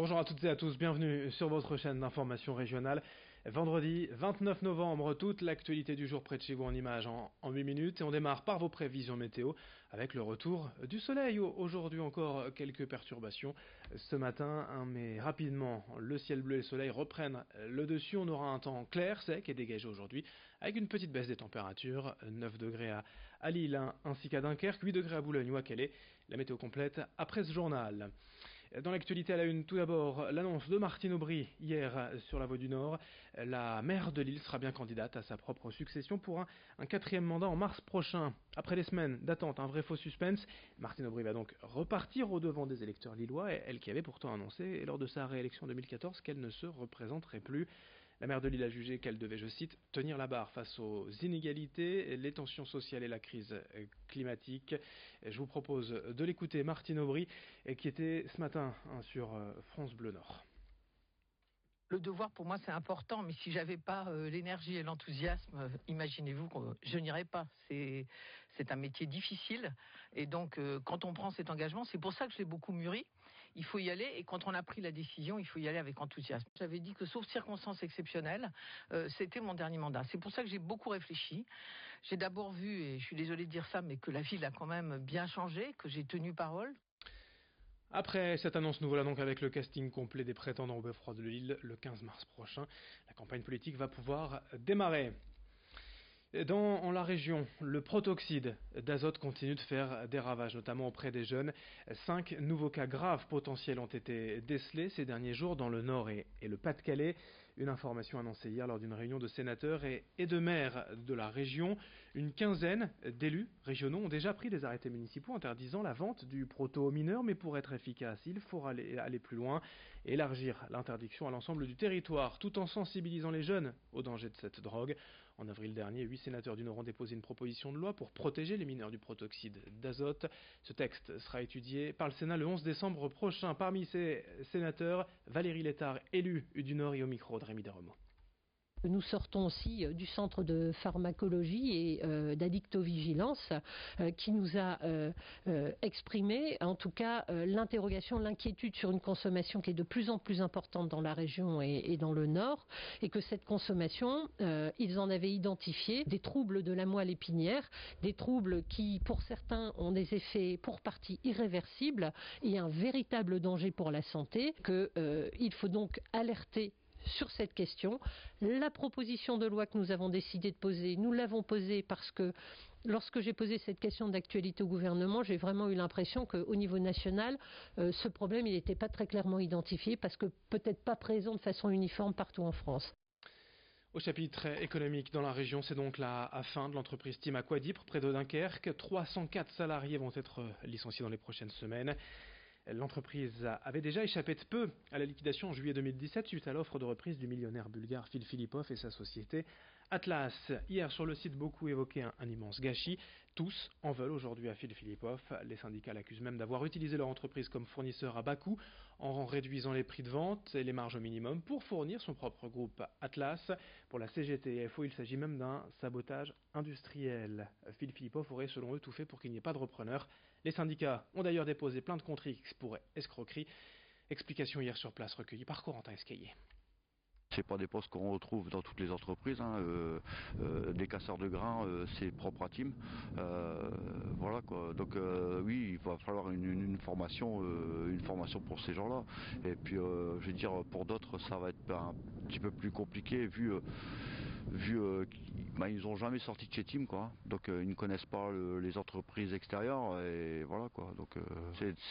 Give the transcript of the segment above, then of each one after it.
Bonjour à toutes et à tous, bienvenue sur votre chaîne d'information régionale. Vendredi 29 novembre, toute l'actualité du jour près de chez vous en images en 8 minutes. Et on démarre par vos prévisions météo avec le retour du soleil. Aujourd'hui encore quelques perturbations ce matin, mais rapidement le ciel bleu et le soleil reprennent le dessus. On aura un temps clair, sec et dégagé aujourd'hui avec une petite baisse des températures. 9 degrés à Lille ainsi qu'à Dunkerque, 8 degrés à Boulogne ou à Calais. La météo complète après ce journal. Dans l'actualité à la une, tout d'abord, l'annonce de Martine Aubry hier sur la Voie du Nord. La maire de Lille sera bien candidate à sa propre succession pour un quatrième mandat en mars prochain. Après des semaines d'attente, un vrai faux suspense, Martine Aubry va donc repartir au devant des électeurs lillois, elle qui avait pourtant annoncé lors de sa réélection en 2014 qu'elle ne se représenterait plus. La maire de Lille a jugé qu'elle devait, je cite, tenir la barre face aux inégalités, les tensions sociales et la crise climatique. Je vous propose de l'écouter, Martine Aubry, qui était ce matin sur France Bleu Nord. Le devoir, pour moi, c'est important, mais si j'avais pas l'énergie et l'enthousiasme, imaginez-vous que je n'irais pas. C'est un métier difficile, et donc quand on prend cet engagement, c'est pour ça que je l'ai beaucoup mûri. Il faut y aller, et quand on a pris la décision, il faut y aller avec enthousiasme. J'avais dit que, sauf circonstances exceptionnelles, c'était mon dernier mandat. C'est pour ça que j'ai beaucoup réfléchi. J'ai d'abord vu, et je suis désolée de dire ça, mais que la ville a quand même bien changé, que j'ai tenu parole. Après cette annonce, nous voilà donc avec le casting complet des prétendants au Beffroi de Lille le 15 mars prochain. La campagne politique va pouvoir démarrer. Dans la région, le protoxyde d'azote continue de faire des ravages, notamment auprès des jeunes. 5 nouveaux cas graves potentiels ont été décelés ces derniers jours dans le Nord et le Pas-de-Calais. Une information annoncée hier lors d'une réunion de sénateurs et de maires de la région. Une quinzaine d'élus régionaux ont déjà pris des arrêtés municipaux interdisant la vente du proto aux mineurs, mais pour être efficace, il faut aller plus loin et élargir l'interdiction à l'ensemble du territoire, tout en sensibilisant les jeunes au danger de cette drogue. En avril dernier, 8 sénateurs du Nord ont déposé une proposition de loi pour protéger les mineurs du protoxyde d'azote. Ce texte sera étudié par le Sénat le 11 décembre prochain. Parmi ces sénateurs, Valérie Létard, élue du Nord, et au micro de Rémi Desremaux. Nous sortons aussi du centre de pharmacologie et d'addictovigilance qui nous a exprimé, en tout cas, l'interrogation, l'inquiétude sur une consommation qui est de plus en plus importante dans la région et dans le Nord, et que cette consommation, ils en avaient identifié des troubles de la moelle épinière, des troubles qui, pour certains, ont des effets pour partie irréversibles et un véritable danger pour la santé, qu'il faut donc alerter sur cette question. La proposition de loi que nous avons décidé de poser, nous l'avons posée parce que lorsque j'ai posé cette question d'actualité au gouvernement, j'ai vraiment eu l'impression qu'au niveau national, ce problème il n'était pas très clairement identifié parce que peut-être pas présent de façon uniforme partout en France. Au chapitre économique dans la région, c'est donc la fin de l'entreprise Team Aquadipre près de Dunkerque. 304 salariés vont être licenciés dans les prochaines semaines. L'entreprise avait déjà échappé de peu à la liquidation en juillet 2017 suite à l'offre de reprise du millionnaire bulgare Phil Filippov et sa société Atlas. Hier sur le site, beaucoup évoquaient un immense gâchis. Tous en veulent aujourd'hui à Phil Filippov. Les syndicats l'accusent même d'avoir utilisé leur entreprise comme fournisseur à bas coût en réduisant les prix de vente et les marges au minimum pour fournir son propre groupe Atlas. Pour la CGT et FO, il s'agit même d'un sabotage industriel. Phil Filippov aurait selon eux tout fait pour qu'il n'y ait pas de repreneur. Les syndicats ont d'ailleurs déposé plainte contre X pour escroquerie. Explication hier sur place recueillie par Corentin Escaillé. C'est pas des postes qu'on retrouve dans toutes les entreprises. Des casseurs de grains, c'est propre à Team. Voilà quoi. Donc oui, il va falloir une formation pour ces gens-là. Et puis je veux dire, pour d'autres, ça va être un petit peu plus compliqué vu ils n'ont jamais sorti de chez Team, quoi. Donc ils ne connaissent pas les entreprises extérieures et voilà quoi. Donc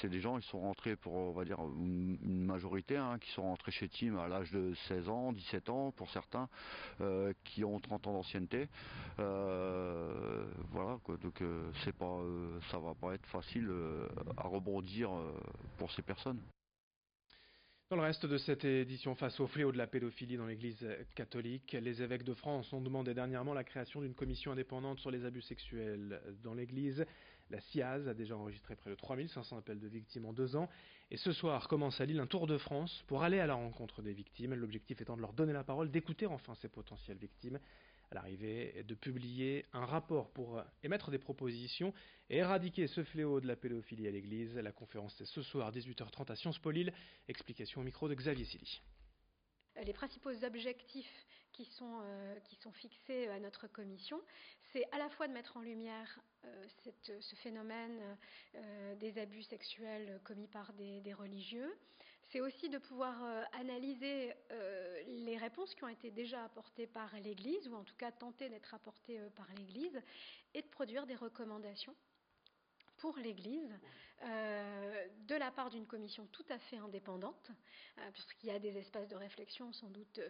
c'est des gens, ils sont rentrés pour, on va dire, une majorité qui sont rentrés chez Team à l'âge de 16 ans, 17 ans pour certains, qui ont 30 ans d'ancienneté. Voilà quoi. Donc ça va pas être facile à rebondir pour ces personnes. Dans le reste de cette édition, face au fléau de la pédophilie dans l'Église catholique, les évêques de France ont demandé dernièrement la création d'une commission indépendante sur les abus sexuels dans l'Église. La CIAZ a déjà enregistré près de 3500 appels de victimes en 2 ans. Et ce soir commence à Lille un tour de France pour aller à la rencontre des victimes. L'objectif étant de leur donner la parole, d'écouter enfin ces potentielles victimes. À l'arrivée de publier un rapport pour émettre des propositions et éradiquer ce fléau de la pédophilie à l'église. La conférence c'est ce soir 18h30 à Sciences Po Lille. Explication au micro de Xavier Silly. Les principaux objectifs qui sont fixés à notre commission, c'est à la fois de mettre en lumière ce phénomène des abus sexuels commis par des religieux. C'est aussi de pouvoir analyser les réponses qui ont été déjà apportées par l'Église, ou en tout cas tenter d'être apportées par l'Église, et de produire des recommandations pour l'Église, de la part d'une commission tout à fait indépendante, puisqu'il y a des espaces de réflexion, sans doute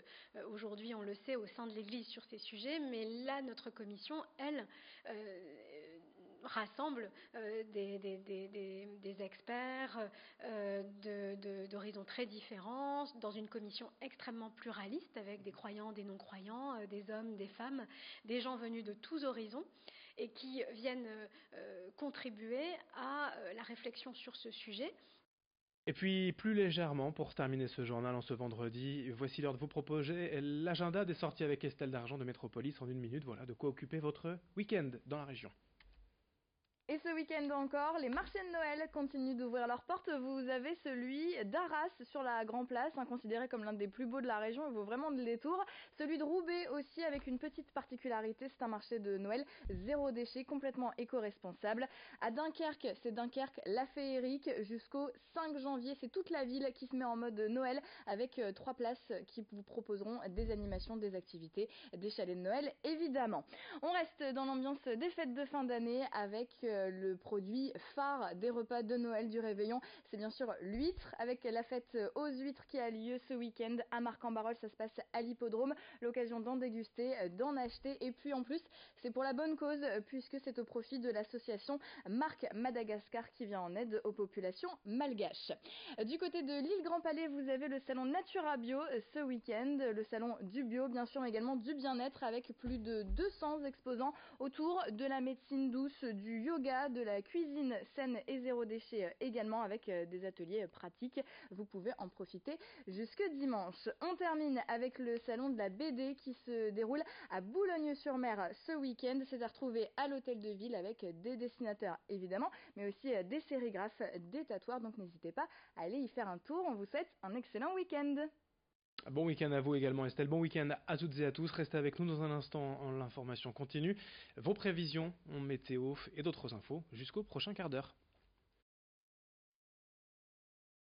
aujourd'hui on le sait, au sein de l'Église sur ces sujets, mais là notre commission, elle, rassemble des experts d'horizons très différents, dans une commission extrêmement pluraliste, avec des croyants, des non-croyants, des hommes, des femmes, des gens venus de tous horizons, et qui viennent contribuer à la réflexion sur ce sujet. Et puis, plus légèrement, pour terminer ce journal en ce vendredi, voici l'heure de vous proposer l'agenda des sorties avec Estelle Dargent de Métropolis en 1 minute. Voilà de quoi occuper votre week-end dans la région. Et ce week-end encore, les marchés de Noël continuent d'ouvrir leurs portes. Vous avez celui d'Arras sur la Grand Place, considéré comme l'un des plus beaux de la région, il vaut vraiment le détour. Celui de Roubaix aussi, avec une petite particularité, c'est un marché de Noël zéro déchet, complètement éco-responsable. À Dunkerque, c'est Dunkerque la féerique jusqu'au 5 janvier. C'est toute la ville qui se met en mode Noël avec 3 places qui vous proposeront des animations, des activités, des chalets de Noël évidemment. On reste dans l'ambiance des fêtes de fin d'année avec le produit phare des repas de Noël du réveillon, c'est bien sûr l'huître, avec la fête aux huîtres qui a lieu ce week-end à Marc-en-Barœul. Ça se passe à l'hippodrome, l'occasion d'en déguster, d'en acheter, et puis en plus c'est pour la bonne cause puisque c'est au profit de l'association Marc Madagascar qui vient en aide aux populations malgaches. Du côté de l'île Grand Palais, vous avez le salon Natura Bio ce week-end, le salon du bio bien sûr, mais également du bien-être, avec plus de 200 exposants autour de la médecine douce, du yoga, de la cuisine saine et zéro déchet également, avec des ateliers pratiques. Vous pouvez en profiter jusque dimanche. On termine avec le salon de la BD qui se déroule à Boulogne-sur-Mer ce week-end. C'est à retrouver à l'hôtel de ville avec des dessinateurs évidemment, mais aussi des sérigraphes, des tatoueurs, donc n'hésitez pas à aller y faire un tour. On vous souhaite un excellent week-end. Bon week-end à vous également Estelle, bon week-end à toutes et à tous. Restez avec nous dans un instant, l'information continue. Vos prévisions, météo et d'autres infos jusqu'au prochain quart d'heure.